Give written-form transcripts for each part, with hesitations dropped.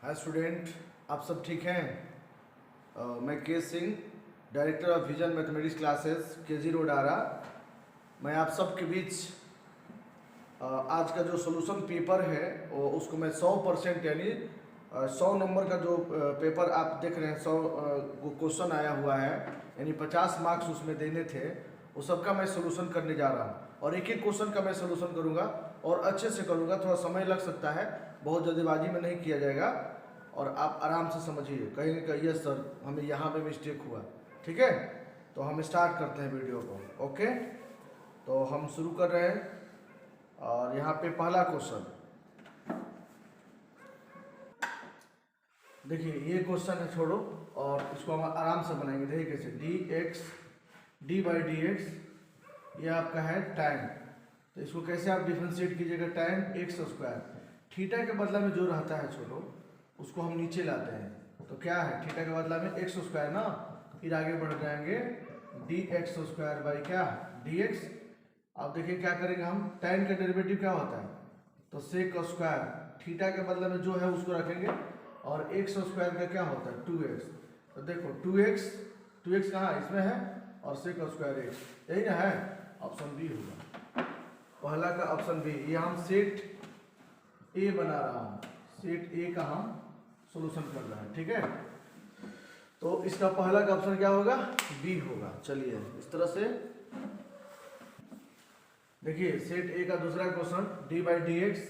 Hi student, आप सब ठीक हैं। मैं के Singh, director of vision mathematics classes के रोड आरा। मैं आप सब के बीच आज का जो सोल्यूशन पेपर है वो उसको मैं 100% यानी 100 नंबर का जो पेपर आप देख रहे हैं, 100 क्वेश्चन आया हुआ है, यानी 50 मार्क्स उसमें देने थे। वो सबका मैं सोल्यूशन करने जा रहा हूँ और एक एक क्वेश्चन का मैं सोल्यूशन करूँगा और अच्छे से करूँगा। थोड़ा समय लग सकता है, बहुत जल्दीबाजी में नहीं किया जाएगा और आप आराम से समझिए। कहेंगे कि यस सर, हमें यहाँ पे मिस्टेक हुआ। ठीक है, तो हम स्टार्ट करते हैं वीडियो को। ओके, तो हम शुरू कर रहे हैं और यहाँ पे पहला क्वेश्चन देखिए। ये क्वेश्चन है, छोड़ो और इसको हम आराम से बनाएंगे। देखिए कैसे, डी बाई डी एक्स, ये आपका है टाइम। तो इसको कैसे आप डिफ्रेंशिएट कीजिएगा, टाइम एक्स स्क्वायर। थीटा के बदला में जो रहता है छोड़ो, उसको हम नीचे लाते हैं। तो क्या है, थीटा के बदला में एक्स स्क्वायर ना, फिर आगे बढ़ जाएंगे डी एक्स स्क्वायर बाई क्या, डी एक्स। अब देखिए क्या करेंगे हम, tan का डेरिवेटिव क्या होता है, तो सेक स्क्वायर। थीटा के बदले में जो है उसको रखेंगे और एक्स स्क्वायर का क्या होता है, 2x। तो देखो 2x कहाँ इसमें है और सेक स्क्वायर एक्स, यही ना है। ऑप्शन बी होगा पहला का, ऑप्शन बी। ये हम सेट ए बना रहा हूँ, सेट ए का हम सोल्यूशन कर रहा है। ठीक है, तो इसका पहला का ऑप्शन क्या होगा, बी होगा। चलिए इस तरह से देखिए, सेट ए का दूसरा question, D by D X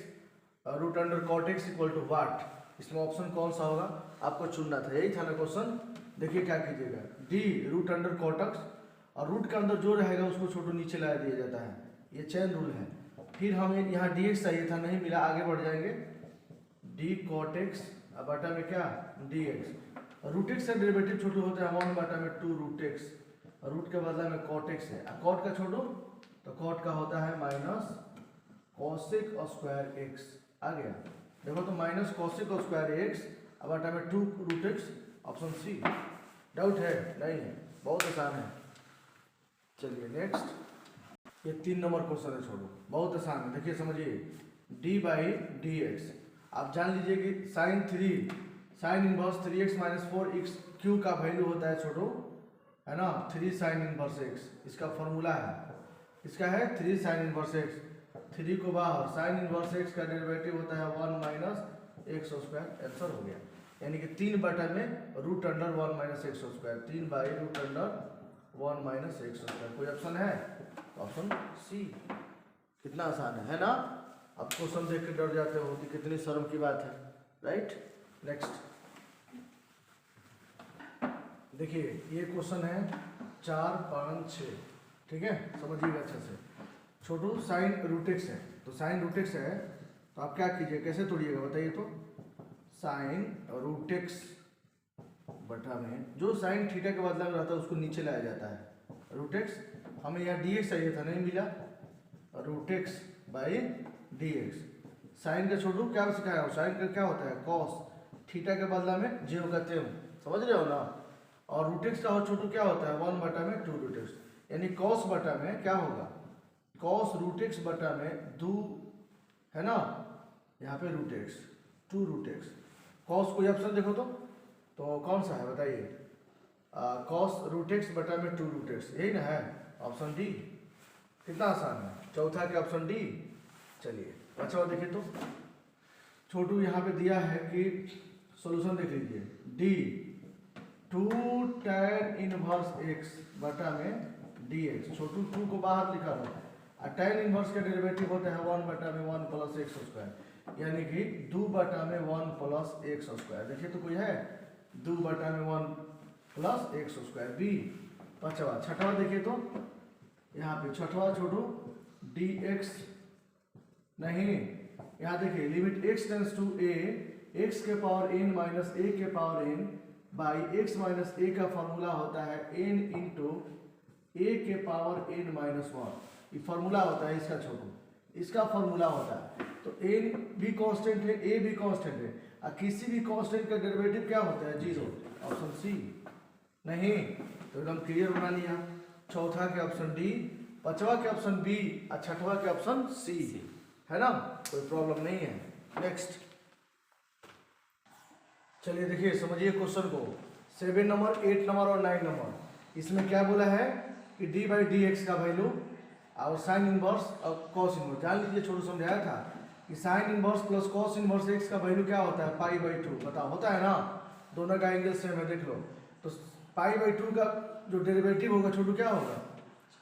root under cot X equal to what. इसमें ऑप्शन कौन सा होगा आपको चुनना था, यही था ना क्वेश्चन। देखिए क्या कीजिएगा, d root under cot x, और रूट के अंदर जो रहेगा उसको छोटो नीचे ला दिया जाता है, ये चेन रूल है। फिर हमें यहाँ डी एक्स चाहिए था, नहीं मिला, आगे बढ़ जाएंगे डी कॉट एक्स बटा में क्या, डी एक्स। रूट एक्स का डेरिवेटिव छोटू होता है 1 बटा में 2 रूट एक्स, रूट के बदला में कॉट एक्स है। कॉट का छोटू, तो कॉट का होता है माइनस कॉसेक स्क्वायर एक्स। आ गया, देखो तो माइनस कॉसेक स्क्वायर एक्स बटा में 2 root x. Option c. Doubt है? नहीं है, बहुत आसान है। चलिए नेक्स्ट, ये 3 नंबर क्वेश्चन है, छोड़ो, बहुत आसान है। देखिए समझिए, डी बाई डी एक्स, आप जान लीजिए कि sine inverse 3x minus 4x Q का वैल्यू होता है छोटो, है ना, 3 साइन इनवर्स x। इसका फॉर्मूला है, इसका है 3 साइन इनवर्स x। 3 को बाहर, साइन इनवर्स x का डेरिवेटिव होता है 1 माइनस एक्स स्क्वायर। आंसर हो गया, यानी कि 3 बटा में root under 1 minus x square, 3 by root under 1 minus x square. कोई ऑप्शन है? Option c. कितना आसान है ना। अब क्वेश्चन देख के डर जाते हो कि कितनी शर्म की बात है, राइट। नेक्स्ट देखिए, ये क्वेश्चन है 4, 5, 6। ठीक है, समझिएगा अच्छे से। छोटू साइन रूट एक्स है, तो साइन रूट एक्स है तो आप क्या कीजिए, कैसे तोड़िएगा बताइए तो। साइन रूट एक्स बटा में जो साइन थीटा के बदला में रहता है उसको नीचे लाया जाता है, रूट एक्स। हमें यहाँ डी एक्स चाहिए था, नहीं मिला, root x by D x. Sine का छोटू क्या सिखाया हो, साइन का क्या होता है, कॉस। थीटा के बदला में जीरो का तेम, समझ रहे हो ना। और रूट एक्स का हो छोटू क्या होता है, 1 बटा में 2 रूट एक्स, यानी कॉस बटा में क्या होगा, कॉस रूट एक्स बटा में 2, है ना, यहाँ पे root x 2 root x. Cos कोई ऑप्शन देखो तो कौन सा है बताइए, कॉस रूट एक्स बटा में 2 रूट एक्स, यही ना है, ऑप्शन डी। कितना आसान है, चौथा के ऑप्शन डी। चलिए अच्छा देखिए तो छोटू यहाँ पे दिया है कि सॉल्यूशन देख लीजिए, डी 2 tan इनवर्स एक्स बटा में डी एक्स। छोटू 2 को बाहर लिखा हुआ है और tan इनवर्स का डेरिवेटिव होता है 1 बटा में 1 प्लस एक्स स्क्वायर, यानी कि 2 बटा में 1 प्लस एक्स स्क्वायर। देखिए तो कोई है, 2 बटा में 1 प्लस एक्स स्क्वायर, बी। पांचवा, छठवा देखिए तो यहाँ पे छठवा छोटू डी एक्स नहीं, यहाँ देखिए limit x tends to a, x के पावर n माइनस a के power n by x minus a का फॉर्मूला होता है n इंटू a के पावर n माइनस 1। ये फॉर्मूला होता है इसका छोटू, इसका फॉर्मूला होता है। तो n भी कांस्टेंट है, a भी कांस्टेंट है, और किसी भी कांस्टेंट का डेरिवेटिव क्या होता है, 0। Option c. नहीं तो एकदम क्लियर बना लिया, चौथा के ऑप्शन डी, पांचवा के ऑप्शन बी और छठवा के ऑप्शन सी, है ना, कोई प्रॉब्लम नहीं है। नेक्स्ट चलिए देखिए समझिए क्वेश्चन को। 7 नंबर, 8 नंबर और 9 नंबर, इसमें क्या बोला है कि डी बाई डी एक्स का वैल्यू और साइन इनवर्स और कॉस इनवर्स। जान लीजिए, छोटू समझाया था कि sine inverse plus cos inverse x का वैल्यू क्या होता है, पाई बाई 2। बताओ, होता है ना, दोनों का एंगल सेम है, देख लो। तो पाई बाई 2 का जो डेरिवेटिव होगा छोटू क्या होगा,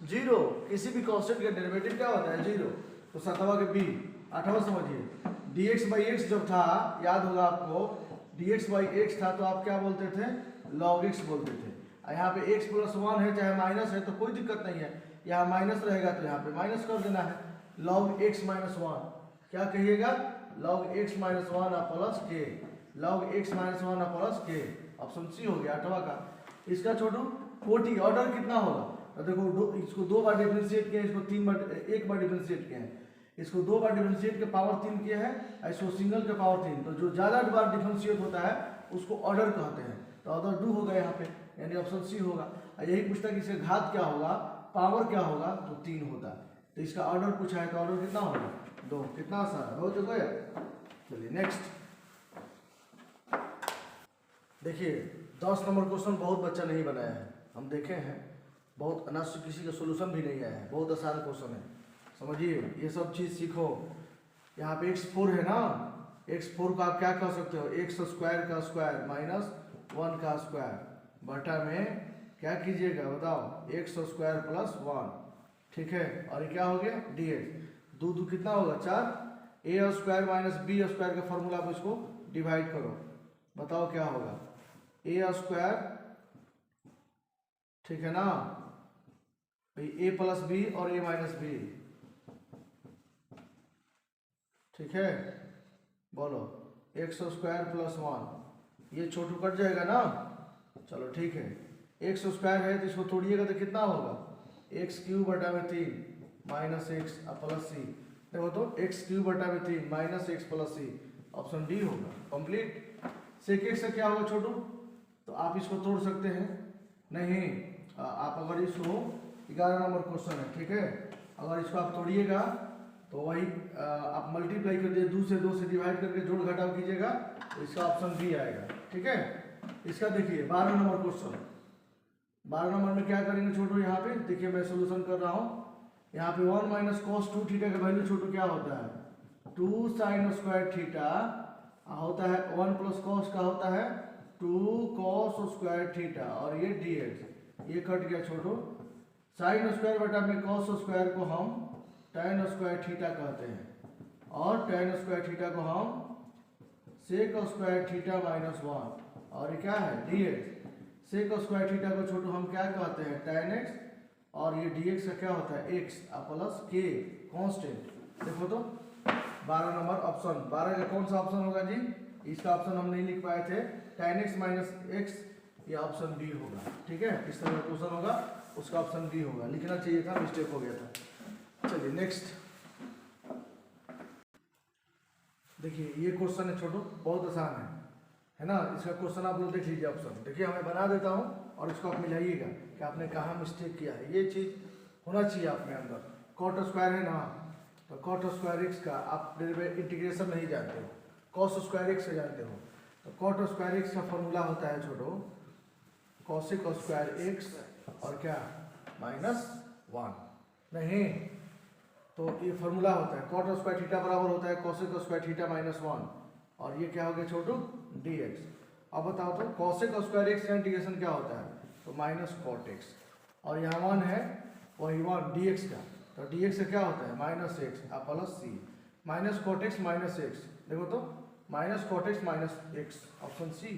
0। किसी भी कॉन्स्टेंट का डेरिवेटिव क्या होता है, 0। तो 7वां के बी। 8वां समझिए, डी एक्स बाई एक्स जब था, याद होगा आपको, डी एक्स बाई एक्स था तो आप क्या बोलते थे, लॉग एक्स बोलते थे। यहाँ पे x प्लस 1 है, चाहे माइनस है तो कोई दिक्कत नहीं है, यहाँ माइनस रहेगा तो यहाँ पे माइनस कर देना है। लॉग x माइनस 1 क्या कहिएगा, लॉग x माइनस 1 प्लस के, लॉग x माइनस 1 प्लस के। ऑप्शन सी हो गया 8वां का। इसका छोटू कोटि ऑर्डर कितना होगा, तो देखो इसको 2 बार डिफरेंशिएट किया, इसको 1 बार डिफरेंशिएट किया है, इसको 2 बार डिफरेंशिएट के पावर 3 किया है, इसको सिंगल के पावर 3। तो जो ज़्यादा बार डिफरेंशिएट होता है उसको ऑर्डर कहते हैं। तो ऑर्डर 2 होगा यहाँ पे, यानी ऑप्शन सी होगा। यही पूछता कि इसका घात क्या होगा, पावर क्या होगा, तो 3 होता है। तो इसका ऑर्डर पूछा है तो ऑर्डर कितना होगा, 2। कितना आसान है, बहुत गया। चलिए नेक्स्ट देखिए, 10 नंबर क्वेश्चन बहुत बच्चा नहीं बनाया है, हम देखे हैं, बहुत अनावश्यक, किसी का सोल्यूशन भी नहीं आया है, बहुत आसान क्वेश्चन है। समझिए, ये सब चीज़ सीखो। यहाँ पे x4 है ना, x4 को आप क्या कह सकते हो, x स्क्वायर का स्क्वायर माइनस 1 का स्क्वायर बटा में क्या कीजिएगा बताओ, x स्क्वायर प्लस 1, ठीक है। और ये क्या हो गया, dx। 2 2 कितना होगा, 4। a square minus b square का फॉर्मूला आप इसको डिवाइड करो, बताओ क्या होगा, a स्क्वायर, ठीक है ना, a प्लस बी और a माइनस बी, ठीक है। बोलो, x स्क्वायर प्लस 1, ये छोटू कट जाएगा ना, चलो ठीक है। x स्क्वायर है तो इसको तोड़िएगा तो कितना होगा, एक्स क्यूब बटा में 3 माइनस एक्स प्लस सी। देखो तो x क्यूब बटा में 3 माइनस एक्स प्लस सी, ऑप्शन डी होगा कंप्लीट। सेक एक्स से क्या होगा छोटू, तो आप इसको तोड़ सकते हैं, नहीं आप अगर इसको 11 नंबर क्वेश्चन है, ठीक है, अगर इसको आप तोड़िएगा तो वही आप मल्टीप्लाई कर दिए, 2 से डिवाइड करके जोड़ घटाव कीजिएगा, तो इसका ऑप्शन बी आएगा, ठीक है। इसका देखिए 12 नंबर क्वेश्चन। 12 नंबर में क्या करेंगे छोटू, यहाँ पे देखिए मैं सोल्यूशन कर रहा हूँ। यहाँ पे 1 माइनस कॉस 2 थीटा का वैल्यू छोटू क्या होता है, 2 साइन स्क्वायर थीटा होता है, 1 प्लस कॉस का होता है 2 कॉस स्क्वायर थीटा, और ये dx, ये कट गया छोटू। साइन स्क्वायर बटा में कॉस स्क्वायर को हम tan स्क्वायर थीटा कहते हैं, और tan स्क्वायर थीटा को हम सेक स्क्वायर थीटा माइनस 1, और ये क्या है, dx। सेक स्क्वायर थीटा को छोटू हम क्या कहते हैं, tan x, और ये dx का क्या होता है, x प्लस k कांस्टेंट। देखो तो 12 नंबर ऑप्शन, 12 का कौन सा ऑप्शन होगा जी, इसका ऑप्शन हम नहीं लिख पाए थे, tan x माइनस एक्स, ये ऑप्शन बी होगा, ठीक है। इस तरह का क्वेश्चन होगा, उसका ऑप्शन बी होगा, लिखना चाहिए था, मिस्टेक हो गया था। चलिए नेक्स्ट देखिए, ये क्वेश्चन है छोटू, बहुत आसान है ना। इसका क्वेश्चन आप लोग देख लीजिए, ऑप्शन देखिए, मैं बना देता हूँ और इसको आप मिलाइएगा कि आपने कहाँ मिस्टेक किया है। ये चीज़ होना चाहिए आपके अंदर। कॉट स्क्वायर है ना, तो कॉट स्क्वायर एक्स का आप इंटीग्रेशन नहीं जानते हो, कॉस स्क्वायर एक्स से जानते हो। तो कॉट स्क्वायर एक्स का फॉर्मूला होता है छोटो, कॉसिक स्क्वायर एक्स और क्या माइनस 1, नहीं तो ये फॉर्मूला होता है, कॉट स्क्वायर थीटा बराबर होता है कॉसिक स्क्वायर थीटा माइनस 1, और ये क्या हो गया छोटू, dx। अब बताओ तो कॉसिक स्क्वायर एक्स का इंटीग्रेशन क्या होता है, तो माइनस कॉट एक्स, और यहाँ 1 है, वही 1 dx का, तो dx का क्या होता है minus X plus C, minus cot X minus X. देखो तो minus cot X minus X, option C.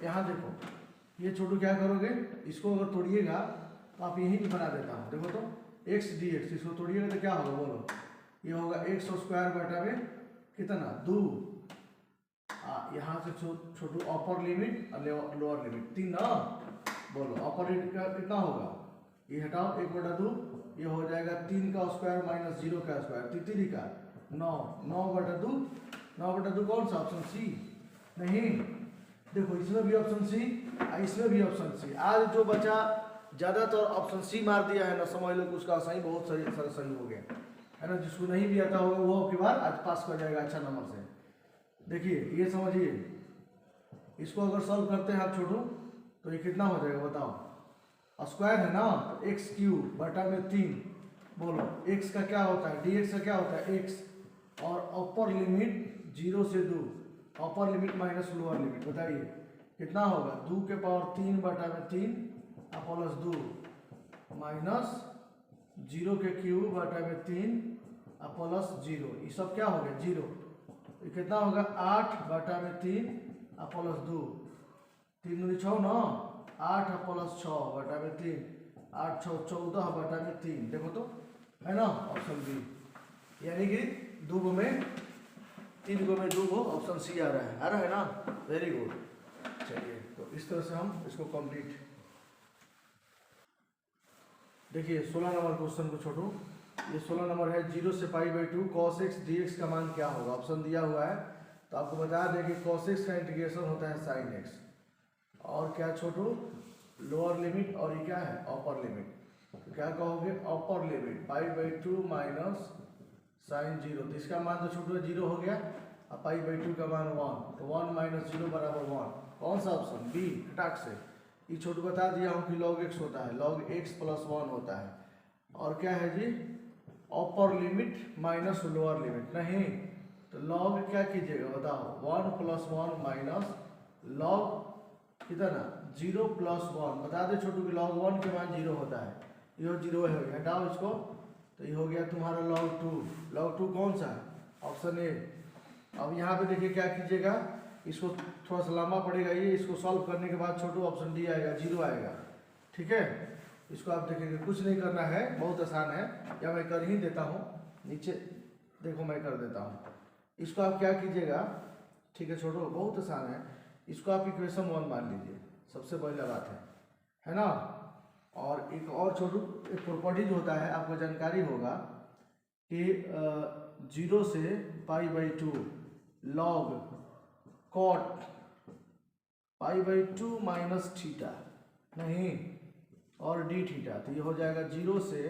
यहाँ देखो ये छोटू क्या करोगे, इसको अगर तोड़िएगा तो आप यहीं बना देता हूँ। देखो तो एक्स dx, इसको तोड़िएगा तो क्या होगा बोलो, ये होगा एक्स स्क्वायर बटा में कितना 2, यहाँ से छोटू अपर लिमिट और लोअर लिमिट 3 ना, बोलो अपर लिमिट का कितना होगा, ये हटाओ 1/2, ये हो जाएगा 3 का स्क्वायर माइनस 0 का स्क्वायर, 3 का 9, 9/2, 9/2 कौन सा, ऑप्शन सी। नहीं देखो इसमें भी ऑप्शन सी, इसमें भी ऑप्शन सी। आज जो बचा ज़्यादातर ऑप्शन सी मार दिया है ना, समझ लो कि उसका सही बहुत सही हो गया है ना। जिसको नहीं भी आता होगा वो आपकी बार आज पास कर जाएगा अच्छा नंबर से। देखिए ये समझिए, इसको अगर सॉल्व करते हैं आप छोटू तो ये कितना हो जाएगा बताओ, स्क्वायर है ना, तो एक्स क्यूब बटा में 3, बोलो एक्स का क्या होता है, डी एक्स का क्या होता है एक्स, और अपर लिमिट 0 से 2, अपर लिमिट माइनस लोअर लिमिट, बताइए कितना होगा, 2 के पावर 3 बटा में 3 प्लस 2 माइनस 0 के क्यूब बटा में 3 प्लस 0, ये सब क्या हो गया 0, ये कितना होगा 8 बटा में 3 प्लस 2, 3 दूनी 6 ना, 8 प्लस 6 बटा में 3, 8 6 14 बटा में 3, देखो तो है ना ऑप्शन बी, यानी कि 2 गो में 3 गो में 2 गो, ऑप्शन सी आ रहा है ना, वेरी गुड। चलिए तो इस तरह से हम इसको कंप्लीट, देखिए 16 नंबर क्वेश्चन को छोड़ो, ये 16 नंबर है 0 से π/2 cos x dx का मान क्या होगा, ऑप्शन दिया हुआ है, तो आपको बता दें कि cos x का इंटीग्रेशन होता है sin x, और क्या छोटू लोअर लिमिट, और ये क्या है अपर लिमिट, तो क्या कहोगे अपर लिमिट π/2 माइनस sin 0, तो इसका मान तो छोटू 0 हो गया, अब π/2 का मान 1, तो 1 माइनस 0 बराबर 1, कौन सा ऑप्शन बी, फटाक से ये छोटू बता दिया हूँ कि log x होता है, log x प्लस 1 होता है, और क्या है जी upper limit minus lower limit, नहीं तो log क्या कीजिएगा बताओ, 1 प्लस 1 माइनस log कितना 0 प्लस 1, बता दे छोटू कि log 1 के मान 0 होता है, ये 0 है, हटाओ इसको, तो ये हो गया तुम्हारा log 2 कौन सा है ऑप्शन ए। अब यहाँ पे देखिए क्या कीजिएगा, इसको थोड़ा सा लंबा पड़ेगा, ये इसको सॉल्व करने के बाद छोटू ऑप्शन डी आएगा 0 आएगा, ठीक है, इसको आप देखेंगे कुछ नहीं करना है, बहुत आसान है, या मैं कर ही देता हूँ, नीचे देखो मैं कर देता हूँ, इसको आप क्या कीजिएगा, ठीक है छोटू बहुत आसान है, इसको आप इक्वेशन 1 मान लीजिए, सबसे पहला बात है ना, और एक और छोटू एक प्रॉपर्टीज होता है, आपको जानकारी होगा कि 0 से π/2 log cot π/2 माइनस थीटा, नहीं और डी थीटा, तो ये हो जाएगा 0 से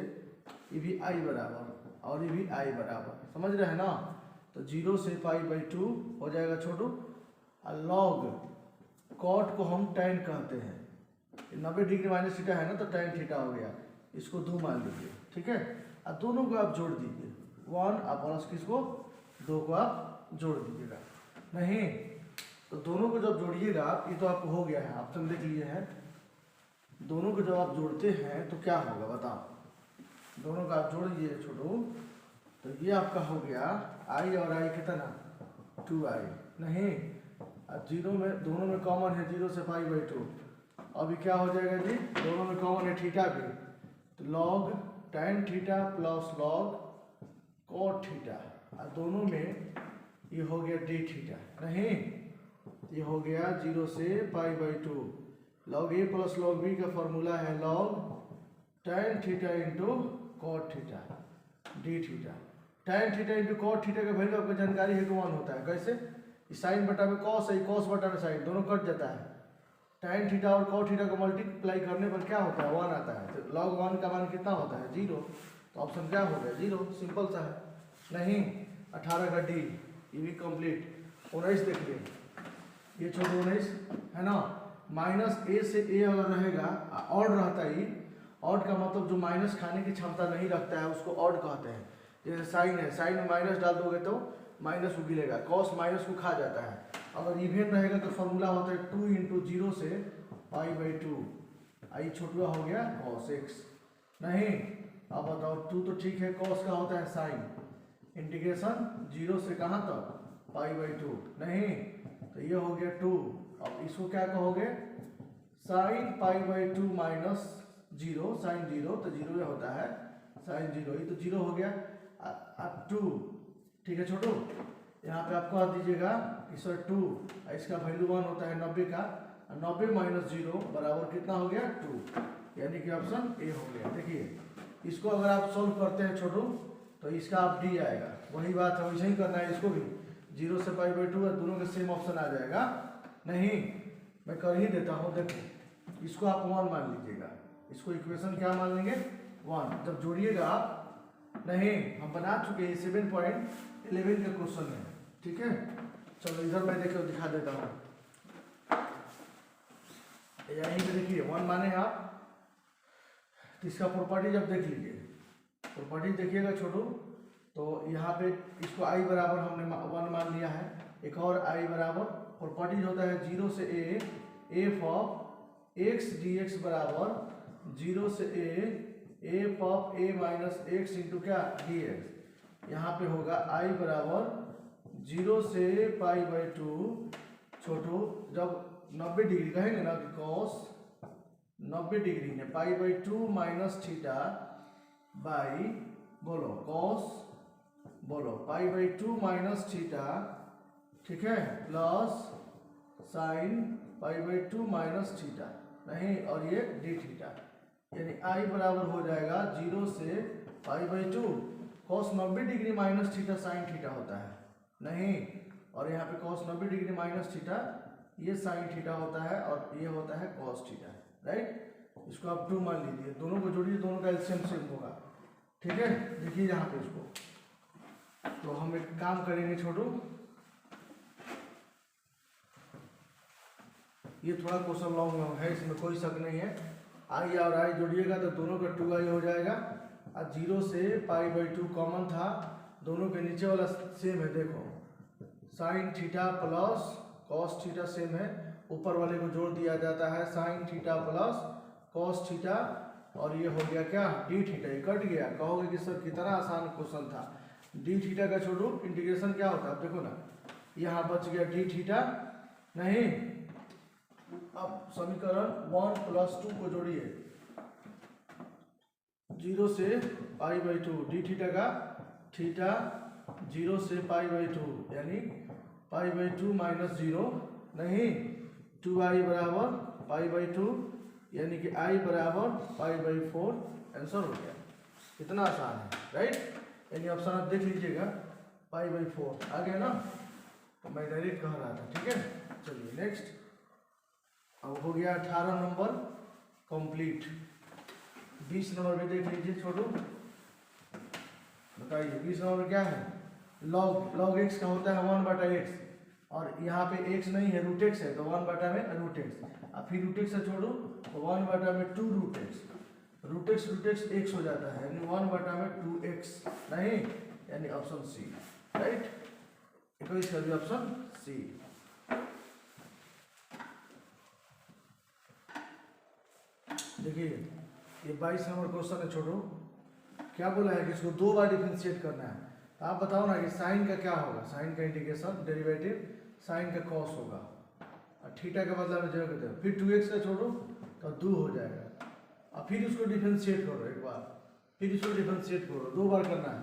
ये भी आई बराबर और ये भी आई बराबर, समझ रहे हैं ना, तो 0 से π/2 हो जाएगा छोटू, log cot को हम tan कहते हैं, 90 डिग्री माइनस थीटा है ना, तो tan थीटा हो गया, इसको 2 मान लीजिए, ठीक है, अब दोनों को आप जोड़ दीजिए, 1 आप प्लस किसको 2 को आप जोड़ दीजिएगा, नहीं तो दोनों को जब जोड़िएगा आप, ये तो आपको हो गया है, ऑप्शन देख लिए हैं, दोनों को जब आप जोड़ते हैं तो क्या होगा बताओ, दोनों का आप जोड़िए छोटू, तो ये आपका हो गया आई और आई कितना 2i, नहीं अब 0 में दोनों में कॉमन है 0 से π/2, अभी क्या हो जाएगा जी, दोनों में कॉमन है थीटा भी, तो log tan theta plus log cot theta, और दोनों में ये हो गया d थीटा, नहीं ये हो गया 0 से π/2, log a plus log b का फॉर्मूला है log tan theta into cot theta d theta, tan theta into cot theta का वैल्यू आपको जानकारी है कि 1 होता है, कैसे साइन बटा में cos है, cos बटा में साइन, दोनों कट जाता है, tan थीटा और cot थीटा को मल्टीप्लाई करने पर क्या होता है 1 आता है, तो log 1 का मान कितना होता है 0, तो ऑप्शन क्या हो गया 0, सिंपल सा है, नहीं 18 का डी, ये भी कंप्लीट, 19 देख लिए, ये छोड़ो 19 है ना, माइनस ए से ए अगर रहेगा ऑड रहता है, ऑड का मतलब जो माइनस खाने की क्षमता नहीं रखता है उसको ऑड कहते हैं, जैसे साइन है, साइन में माइनस डाल दोगे तो माइनस को गिरेगा, कॉस माइनस को खा जाता है, अगर इवेन रहेगा तो फॉर्मूला होता है 2 इंटू 0 से π/2, आई छोटुआ हो गया cos x, नहीं अब बताओ 2 तो ठीक है, cos का होता है साइन, इंटीग्रेशन 0 से कहाँ तक π/2, नहीं तो ये हो गया 2, अब इसको क्या कहोगे साइन π/2 माइनस 0, साइन 0 तो 0 होता है साइन 0, ये तो 0 हो गया, अब 2, ठीक है छोटू, यहाँ पे आप कह दीजिएगा इसका 2, इसका वैल्यू 1 होता है 90 का, 90 माइनस 0 बराबर कितना हो गया 2, यानी कि ऑप्शन ए हो गया। देखिए इसको अगर आप सोल्व करते हैं छोटू तो इसका आप डी आएगा, वही बात है, वैसे ही करना है इसको भी, 0 से π/2 है, दोनों के सेम ऑप्शन आ जाएगा, नहीं मैं कर ही देता हूँ, देखो इसको आप 1 मान लीजिएगा, इसको इक्वेशन क्या मान लेंगे 1, जब जोड़िएगा आप, नहीं हम बना चुके हैं 7.11 का क्वेश्चन है, ठीक है, चलो इधर मैं देखो दिखा देता हूँ, यहीं पे देखिए 1 माने आप, तो इसका प्रॉपर्टी जब देख लीजिए, प्रॉपर्टी देखिएगा छोटू, तो यहाँ पे इसको i बराबर हमने 1 मान लिया है। एक और i बराबर प्रॉपर्टी होता है 0 से a F of x dx बराबर 0 से a F of a minus x into क्या dx। यहाँ पे होगा i बराबर 0 से पाई बाई 2 छोटू, जब 90 डिग्री कहेंगे ना कि cos 90 डिग्री ने pi by 2 minus theta by बोलो cos बोलो पाई बाई 2 माइनस थीटा, ठीक है, plus sine pi by 2 minus theta नहीं, और ये डी थीटा, यानी आई बराबर हो जाएगा 0 से pi by 2 cos 90 degree minus theta sine theta होता है नहीं, और यहाँ पे cos 90 डिग्री माइनस थीटा ये साइन थीटा होता है और ये होता है cos थीटा, राइट। इसको आप 2 मान लीजिए, दोनों को जोड़िए, दोनों का एलसीएम सेम होगा, ठीक है। देखिए यहाँ पे इसको, तो हम एक काम करेंगे छोटू, ये थोड़ा क्वेश्चन लॉन्ग है, इसमें कोई शक नहीं है। आई और आई जोड़िएगा तो दोनों का 2i हो जाएगा, और 0 से पाई बाई 2 कॉमन था, दोनों के नीचे वाला सेम है, देखो sine theta plus cos theta same है, ऊपर वाले को जोड़ दिया जाता है sine theta plus cos theta, और ये हो गया क्या डी थीटा, ये कट गया। कहोगे कि सर कितना आसान क्वेश्चन था, डी थीटा का छोड़ो, इंटीग्रेशन क्या होता है देखो ना, यहाँ बच गया डी थीटा नहीं, अब समीकरण 1 प्लस 2 को जोड़िए, 0 से पाई बाई 2 डी थीटा का थीटा 0 से पाई बाई 2 यानी पाई बाई 2 माइनस 0 नहीं, 2i बराबर पाई बाई 2 यानी कि i बराबर पाई बाई 4, आंसर हो गया। कितना आसान है, राइट। यानी ऑप्शन आप देख लीजिएगा, पाई बाई 4 आ गया ना, तो मैं डायरेक्ट कह रहा था, ठीक है। चलिए नेक्स्ट, अब हो गया 18 नंबर कंप्लीट। 20 नंबर में देख लीजिए छोटू, बताइए 20 नंबर क्या है, log x का होता है 1/x, और यहाँ पे x नहीं है रूट x है, तो 1/में रूट x, और फिर रूट x से छोड़ो तो 1/में 2 रूट x x हो जाता है, यानी 1/में 2x नहीं, यानी ऑप्शन सी, राइट। 21 का भी ऑप्शन सी। देखिए ये 22 नंबर क्वेश्चन है छोटू, क्या बोला है कि इसको 2 बार डिफरेंशिएट करना है, तो आप बताओ ना कि साइन का क्या होगा, साइन का इंटीग्रेशन डेरिवेटिव साइन का कॉस होगा, और थीटा का बदला में जगह देते, फिर 2x का छोड़ो तो 2 हो जाएगा, और फिर उसको डिफरेंशिएट करो एक बार, फिर इसको डिफरेंशिएट करो, 2 बार करना है,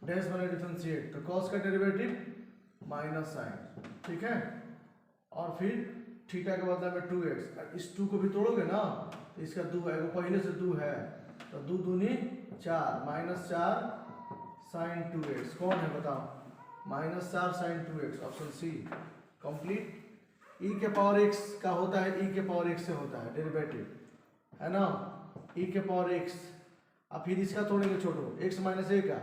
डैश बना डिफरेंशिएट, तो कॉस का डेरिवेटिव माइनस साइन, ठीक है, और फिर थीटा के बदला में 2x, इस 2 को भी तोड़ोगे ना तो इसका 2 है, वो पहले से 2 है, तो 2 दूनी 4 माइनस 4 साइन 2x, कौन है बताओ, minus 4 sine 2x, option c complete. e के पावर x का होता है, e के पावर x से होता है डेरिवेटिव, है ना, e के पावर x, अब फिर इसका तोड़ेंगे छोड़ो, x माइनस a का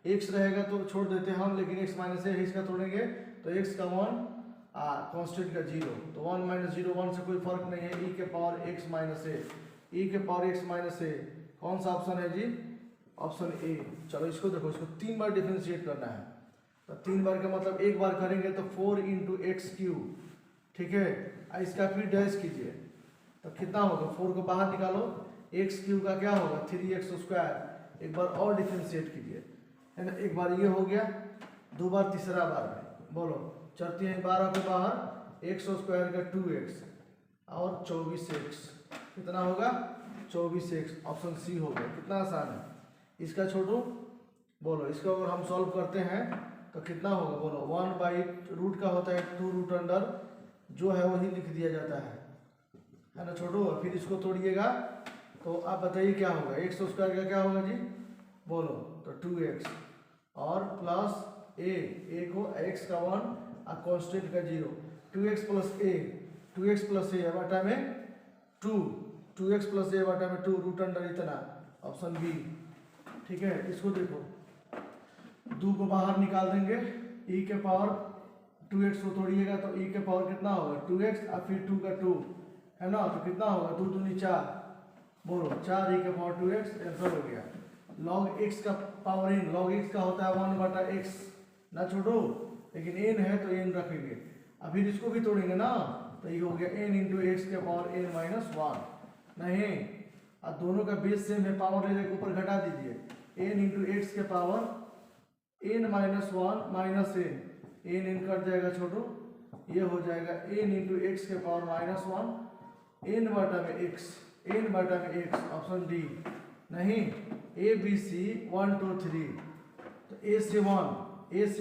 x रहेगा तो छोड़ देते हैं हम, लेकिन x माइनस a है, इसका तोड़ेंगे तो x का 1 कांस्टेंट का 0, तो 1 माइनस 0 1 से कोई फर्क नहीं है, e के power x minus a, e के पावर x माइनस a, कौन सा ऑप्शन है जी, ऑप्शन ए। चलो इसको देखो, इसको 3 बार डिफरेंशिएट करना है, तो 3 बार का मतलब एक बार करेंगे तो 4 इंटू एक्स क्यूब, ठीक है, इसका फिर डैश कीजिए तो कितना होगा, 4 को बाहर निकालो, एक्स क्यूब का क्या होगा 3x स्क्वायर, एक बार और डिफरेंशिएट कीजिए, है ना, एक बार ये हो गया, 2 बार, तीसरा बार में बोलो, चलती है 12 के बाहर, एक्स स्क्वायर का 2x और 24x, कितना होगा 24x, ऑप्शन सी हो गया। कितना आसान है, इसका छोटू बोलो, इसको अगर हम सॉल्व करते हैं तो कितना होगा बोलो, 1/रूट का होता है 2 रूट अंडर, जो है वही लिख दिया जाता है ना छोटू, फिर इसको तोड़िएगा तो आप बताइए क्या होगा, एक्स स्क्वायर का क्या होगा जी बोलो, तो 2x और प्लस a को x का 1 और कॉन्स्टेंट का 0, 2x प्लस a बटा में 2x प्लस a बटा में 2 रूट अंडर इतना, ऑप्शन बी, ठीक है। इसको देखो, 2 को बाहर निकाल देंगे, e के पावर 2x को तोड़िएगा तो e के पावर कितना होगा 2x और फिर 2 का 2, है ना, तो कितना होगा 2 दूनी 4, बोलो 4 e के पावर 2x, आंसर हो गया। log x का पावर n, log x का होता है 1/x ना छोटो, लेकिन n है तो n रखेंगे। अब फिर इसको भी तोड़ेंगे ना, तो ये हो गया n इंटू एक्स के पावर n माइनस 1। नहीं, अब दोनों का बेस सेम है, पावर ले जाकर ऊपर घटा दीजिए, n इंटू एक्स के power n minus 1 minus n cut जाएगा छोटो, ये हो जाएगा n इंटू एक्स के पावर माइनस 1 n बटा में x, n बटा में x, ऑप्शन डी। नहीं, ए बी सी 1 2 3, तो ए से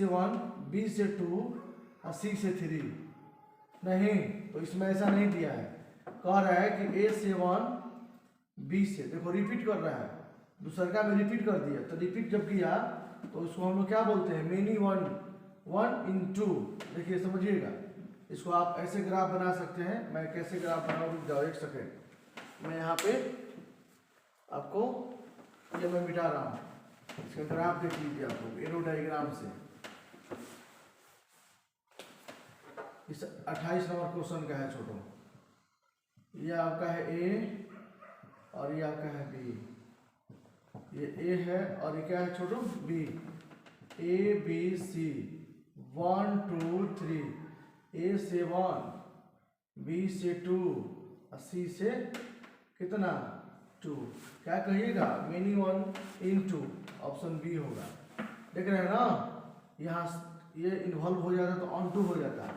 1 बी से 2 और सी से 3। नहीं, तो इसमें ऐसा नहीं दिया है, कह रहा है कि ए से 1 बी से, देखो रिपीट कर रहा है, दूसरा में रिपीट कर दिया, तो रिपीट जब किया तो उसको हम लोग क्या बोलते हैं, मेनी 1 इन 2। देखिए समझिएगा, इसको आप ऐसे ग्राफ बना सकते हैं। मैं कैसे ग्राफ बनाऊँ, रुक जाओ 1 सेकेंड, मैं यहाँ पे आपको ये मैं मिटा रहा हूँ, इसका ग्राफ देख लीजिए आप लोग एरो डायग्राम से। इस 28 नंबर क्वेश्चन का है छोटो, ये आपका है ए और ये आपका है बी, ये ए है और ये क्या है छोटो, बी। ए बी सी 1 2 3, ए से 1, बी से 2 और सी से कितना 2। क्या कहिएगा, मेनी 1 इन 2, ऑप्शन बी होगा। देख रहे हैं ना, यहाँ ये इन्वॉल्व हो जाता तो ऑन टू हो जाता,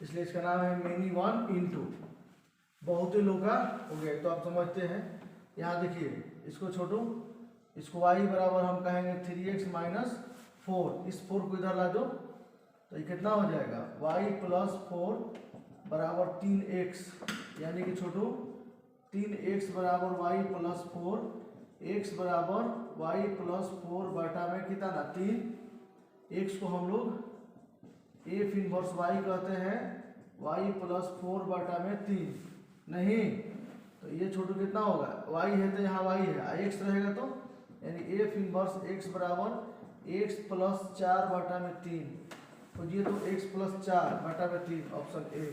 इसलिए इसका नाम है मेनी 1 इन 2। बहुत ही लोग का हो गया, तो आप समझते हैं। यहाँ देखिए, इसको छोटू, इसको y बराबर हम कहेंगे 3x माइनस 4, इस 4 को इधर ला दो, तो ये कितना हो जाएगा, y प्लस 4 बराबर 3x, यानी कि छोटू 3x बराबर y प्लस 4, x बराबर y प्लस 4 बटा में कितना ना 3, x को हम लोग f इनवर्स y कहते हैं, y प्लस 4 बटा में 3। नहीं, तो ये छोटू कितना होगा, y है तो यहाँ y है, x रहेगा तो यानी f इनवर्स x बराबर x प्लस 4 बटा में 3, तो ये तो x प्लस 4 बटा में 3, ऑप्शन ए।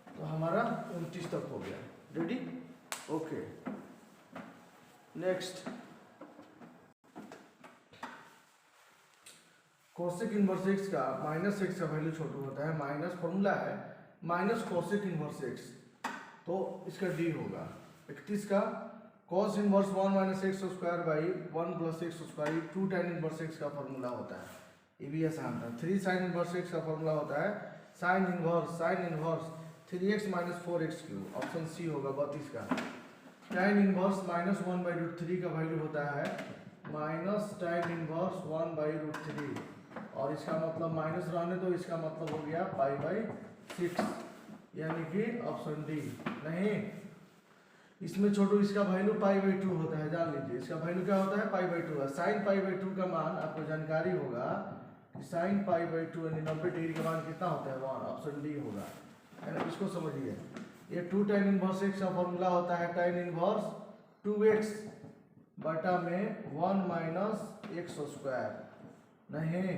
तो हमारा 29 तक हो गया, ready, okay. Next, cosec inverse x का माइनस x का वैल्यू छोटू होता है, माइनस फॉर्मूला है माइनस कोसेक इनवर्स x, तो इसका डी होगा। 31 का cos inverse 1 minus x square by 1 plus x square 2 tan inverse x का फॉर्मूला होता है, ये भी आसान था। 3 sin इनवर्स x का फॉर्मूला होता है sin inverse 3x minus 4x cube, option सी होगा 32 का। tan इनवर्स माइनस 1/√3 का वैल्यू होता है माइनस tan इनवर्स 1/√3, और इसका मतलब माइनस रहने दो, इसका मतलब हो गया π/6, यानी कि ऑप्शन डी। नहीं, इसमें छोटू इसका वैल्यू π/2 होता है, जान लीजिए इसका वैल्यू क्या होता है, π/2 है। sin π/2 का मान आपको जानकारी होगा कि sin π/2 यानी 90 डिग्री का मान कितना होता है 1, ऑप्शन डी होगा, है ना। इसको समझिए, ये 2 tan इनवर्स x का फॉर्मूला होता है tan इनवर्स 2x बटा में 1 माइनस एक्स स्क्वायर, नहीं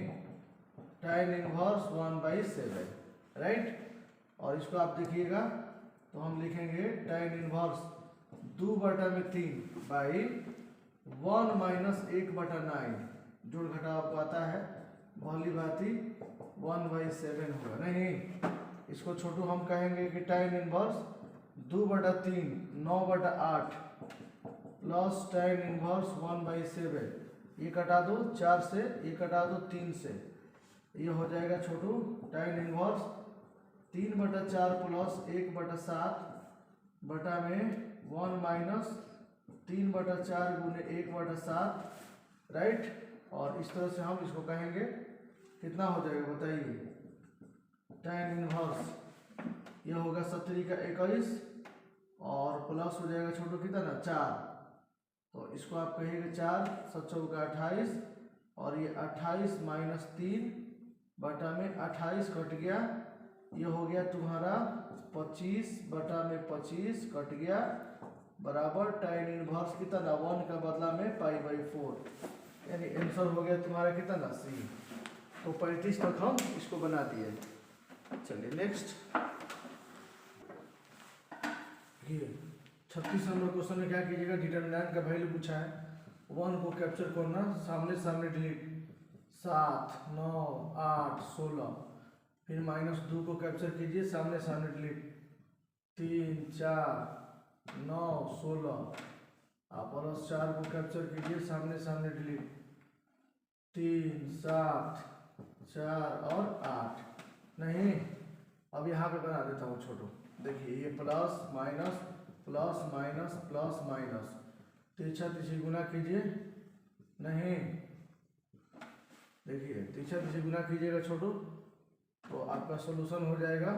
tan इनवर्स 1/7, राइट। और इसको आप देखिएगा तो हम लिखेंगे tan इनवर्स 2 बटा में 3 बाई 1 माइनस 1/9, जोड़ घटा आपको आता है, पहली बात ही 1/7 होगा। नहीं, इसको छोटू हम कहेंगे कि tan inverse 2/3 9/8 plus tan inverse 1/7, ये कटा दो 4 से, ये कटा दो 3 से, ये हो जाएगा छोटू tan इनवर्स 3/4 प्लस 1/7 बटा में 1 माइनस 3/4 गुने 1/7, राइट। और इस तरह से हम इसको कहेंगे, कितना हो जाएगा बताइए, tan इनवर्स ये होगा 17 का 21 और प्लस हो जाएगा छोटू कितना ना 4, तो इसको आप कहेंगे 4 7 का 28, और ये 28 माइनस 3 बटा में 28 कट गया, ये हो गया तुम्हारा 25 बटा में 25 कट गया, बराबर tan इनवर्स कितना 1 का बदला में π/4, यानी आंसर हो गया तुम्हारा कितना सी। तो 35 तक हम इसको बना दिए। चलिए नेक्स्ट, देखिए 36 नंबर क्वेश्चन में क्या कीजिएगा, डिटरमिनेंट का वैल्यू पूछा है, 1 को कैप्चर करना, सामने सामने डिलीट, 7 9 8 16, फिर -2 को कैप्चर कीजिए, सामने सामने डिलीट, 3 4 9 16, आप +4 को कैप्चर कीजिए, सामने सामने डिलीट, 3 7 4 और 8। नहीं, अब यहाँ पे बना देता हूँ छोटू। देखिए ये plus minus plus minus plus minus, तिरछा तिरछी गुना कीजिए। नहीं, देखिए तिरछा तिरछी गुना कीजिएगा छोटू, तो आपका सॉल्यूशन हो जाएगा।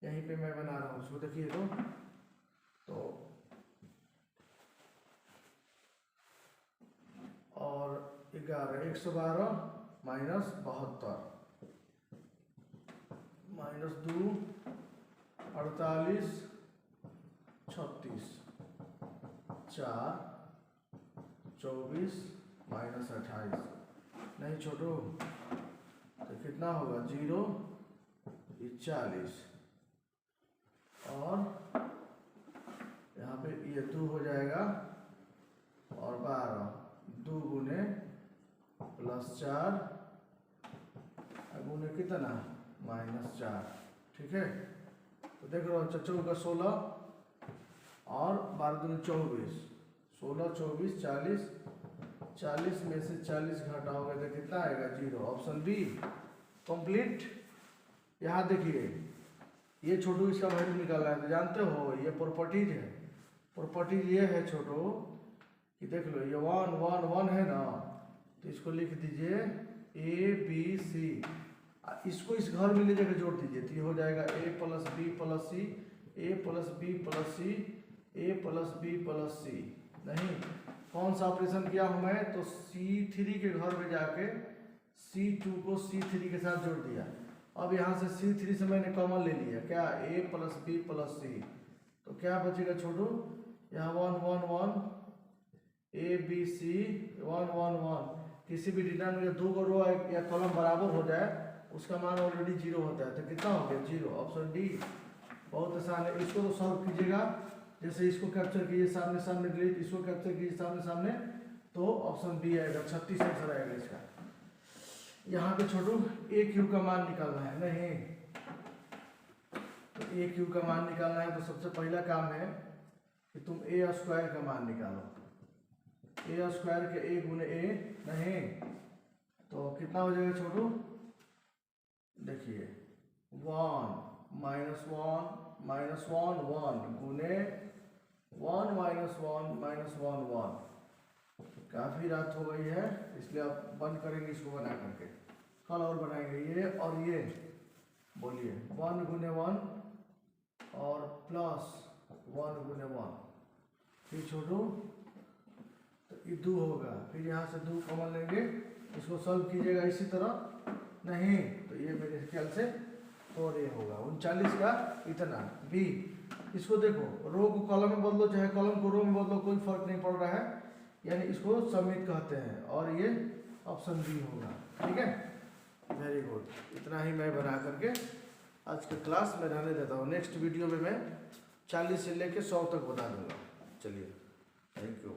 यहीं पे मैं बना रहा हूँ उसको, देखिए तो और 11 112 माइनस 72 -2 48 36 4 24 -28। नहीं छोटू, तो कितना होगा, 0 40, और यहाँ पे ये 2 हो जाएगा, और 12 2 गुने +4 गुने कितना -4। ठीक है, तो देख रहे हो, चच्चू का 16 और 12 दूनी 24, 16 24 40, 40 में से 40 घटाओगे तो कितना आएगा, 0। Option b complete. यहाँ देखिए ये छोटू इसका वैल्यू निकालना है, तो जानते हो ये प्रॉपर्टीज है। प्रॉपर्टीज ये है छोटू कि देख लो, ये 1 1 1 है ना, तो इसको लिख दीजिए ABC, इसको इस घर में ले जाकर जोड़ दीजिए, तो ये हो जाएगा A + B + C, A + B + C, A + B + C। नहीं, कौन सा ऑपरेशन किया हूँ मैं, तो C3 के घर में जाके C2 को C3 के साथ जोड़ दिया। अब यहाँ से C3 से मैंने कॉमन ले लिया, क्या, A + B + C, तो क्या बचेगा छोटू, यहाँ 1 1 1 ABC 1 1 1। किसी भी डिटरमिनेंट में 2 रो या कॉलम बराबर हो जाए, उसका मान ऑलरेडी 0 होता है, तो कितना हो गया, 0। ऑप्शन डी बहुत आसान है। इसको तो सॉल्व कीजिएगा, जैसे इसको कैप्चर कीजिए, सामने सामने डिलीट, इसको कैप्चर कीजिए सामने सामने, तो ऑप्शन बी आएगा, 36 आंसर आएगा इसका। यहाँ पे छोटू AQ का मान निकालना है। नहीं, तो AQ का मान निकालना है, तो सबसे पहला काम है कि तुम A² का मान निकालो। A² के A गुने A, नहीं तो कितना हो जाएगा छोटू, देखिए 1 -1 1 गुने 1 -1 -1 1। काफ़ी रात हो गई है, इसलिए आप बंद करेंगे इसको बना करके, कल और बनाएंगे ये और ये। बोलिए 1 गुने 1 और +1 गुने 1, फिर छोटू तो ये 2 होगा, फिर यहाँ से 2 कॉमन लेंगे, इसको सॉल्व कीजिएगा इसी तरह। नहीं, तो ये मेरे ख्याल से 4A होगा, 39 का इतना। बी, इसको देखो, रो को कॉलम में बदलो चाहे कॉलम को रो में बदलो, कोई फर्क नहीं पड़ रहा है, यानी इसको समिट कहते हैं, और ये ऑप्शन बी होगा। ठीक है, वेरी गुड। इतना ही मैं बना करके आज के क्लास में रहने देता हूँ। नेक्स्ट वीडियो में मैं 40 से लेकर 100 तक बता दूंगा। चलिए, थैंक यू।